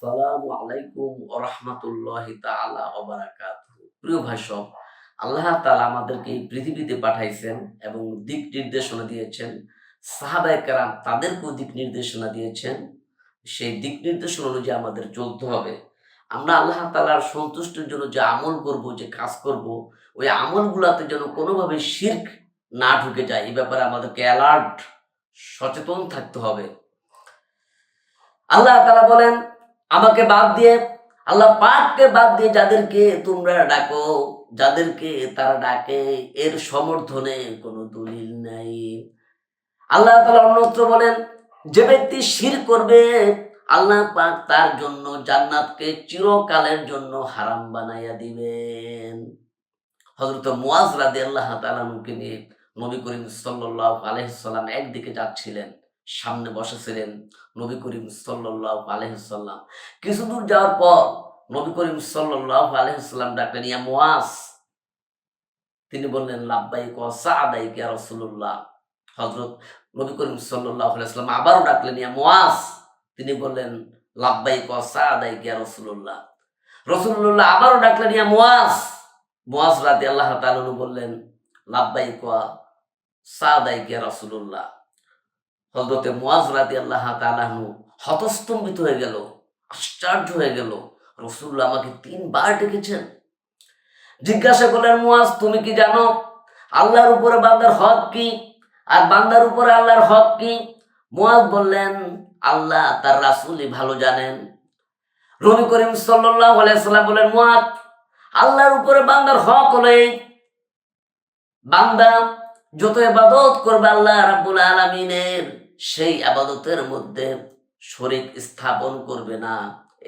আসসালামু আলাইকুম ওয়া রাহমাতুল্লাহি তাআলা ওয়া বারাকাতুহু। প্রিয় ভাই সব, আল্লাহ তাআলা আমাদেরকে এই পৃথিবীতে পাঠাইছেন এবং দিক নির্দেশনা দিয়েছেন। সাহাবায়ে কেরাম তাদেরকেও দিক নির্দেশনা দিয়েছেন। সেই দিক নির্দেশনা অনুযায়ী আমাদের চলতে হবে। আমরা আল্লাহ তাআলার সন্তুষ্টির জন্য যে আমল করব, যে কাজ করব, ওই আমলগুলাতে যেন কোনোভাবে শিরক না ঢুকে যায়, এই ব্যাপারে আমাদেরকে অ্যালার্ট, সচেতন থাকতে হবে। আল্লাহ তাআলা বলেন, আমাকে বাদ দিয়ে, আল্লাহ পাককে বাদ দিয়ে যাদেরকে তোমরা ডাকো, যাদেরকে তারা ডাকে, এর সমর্থনে কোনো দলিল নাই। আল্লাহ তাআলা অন্যত্র বলেন, যে ব্যক্তি শিরক করবে, আল্লাহ পাক তার জন্য জান্নাতকে চিরকালের জন্য হারাম বানাইয়া দিবেন। হযরত মুআজ রাদিয়াল্লাহু তাআলা আনহুকে নিয়ে নবী করিম সাল্লাল্লাহু আলাইহি সাল্লাম একদিকে যাচ্ছিলেন। সামনে বসেছিলেন নবী করিম সাল্লাল্লাহু আলাইহি সাল্লাম। কিছু দূর যাওয়ার পর নবী করিম সাল্লাল্লাহু আলাইহি সাল্লাম ডাকলেন, ইয়া মুআজ। তিনি বললেন, লাব্বাইক ওয়া সা'দাইক ইয়া রাসূলুল্লাহ। হযরত নবী করিম সাল্লাল্লাহু আলাইহি সাল্লাম আবারও ডাকলেন, ইয়া মুআজ। তিনি বললেন, লাব্বাইক ওয়া সা'দাইক ইয়া রাসূলুল্লাহ। রাসূলুল্লাহ আবারও ডাকলেন, ইয়া মুআজ। মুআজ রাদিয়াল্লাহু তাআলা আনহু বললেন, লাব্বাইক ওয়া সা'দাইক ইয়া রাসূলুল্লাহ। হযরতে মুআজ রাদিয়াল্লাহু তাআলা আনহু হতস্তম্ভিত হয়ে গেল, আশ্চর্য হয়ে গেল। রাসূলুল্লাহ আমাকে ৩ বার ডেকেছেন। জিজ্ঞাসা করলেন, মুআজ তুমি কি জানো আল্লাহর উপরে বান্দার হক কি আর বান্দার উপরে আল্লাহর হক কি? মুআজ বললেন, আল্লাহ তার রাসূলই ভালো জানেন। নবী করিম সাল্লাল্লাহু আলাইহি সাল্লাম বলেন, মুআজ, আল্লাহর উপরে বান্দার হক হলো এই, বান্দা যত ইবাদত করবে আল্লাহ রাব্বুল আলামিনের, সেই ইবাদতের মধ্যে শরীক স্থাপন করবে না।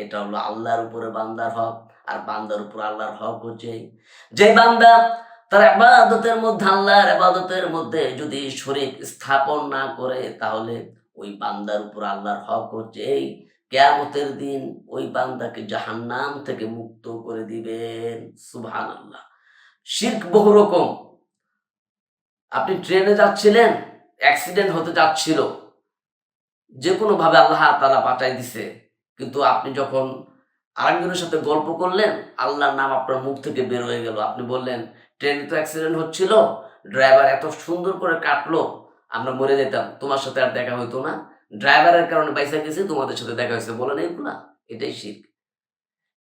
এটা হলো আল্লাহর উপরে বান্দার হক। আর বান্দার উপর আল্লাহর হক হচ্ছে, যে বান্দা তার ইবাদতের মধ্যে, আল্লাহর ইবাদতের মধ্যে যদি শরীক স্থাপন না করে, তাহলে ওই বান্দার উপর আল্লাহর হক হচ্ছে এই, কিয়ামতের দিন ওই বান্দাকে জাহান্নাম থেকে মুক্ত করে দিবেন। সুবহানাল্লাহ। শিরক বহু রকম। আপনি ট্রেনে যাচ্ছিলেন, অ্যাক্সিডেন্ট হতে যাচ্ছিল, যে কোনো ভাবে আল্লাহ তাআলা বাঁচাই দিছে, কিন্তু আপনি যখন আরেকজনের সাথে গল্প করলেন, আল্লাহর নাম আপনার মুখ থেকে বের হয়ে গেল। আপনি বললেন, ট্রেনে তো অ্যাক্সিডেন্ট হচ্ছিল, ড্রাইভার এত সুন্দর করে কাটলো, আমরা মরে যেতাম, তোমার সাথে আর দেখা হইতো না, ড্রাইভারের কারণে বাইসা গেছি, তোমাদের সাথে দেখা হয়েছে, বলেন এইগুলা? এটাই শিরক।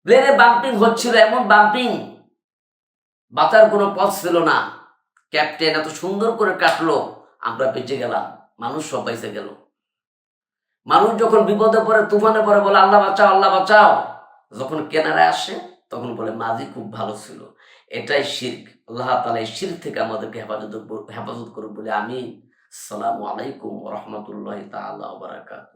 প্লেনে বাম্পিং হচ্ছিল, এমন বাম্পিং, বাঁচার কোনো পথ ছিল না, ক্যাপ্টেন এত সুন্দর করে কাটলো, আমরা বেঁচে গেলাম, মানুষ সব বাইসে গেল। মানুষ যখন বিপদে পড়ে, তুফানে পড়ে, বলে আল্লাহ বাঁচাও, আল্লাহ বাঁচাও। যখন কেনারায় আসে, তখন বলে মাঝি খুব ভালো ছিল। এটাই শিরক। আল্লাহ তাআলা এই শিরক থেকে আমাদেরকে হেফাজত করুন বলে আমিন। আসসালামু আলাইকুম ওয়া রাহমাতুল্লাহি তাআলা ওয়া বারাকাতুহু।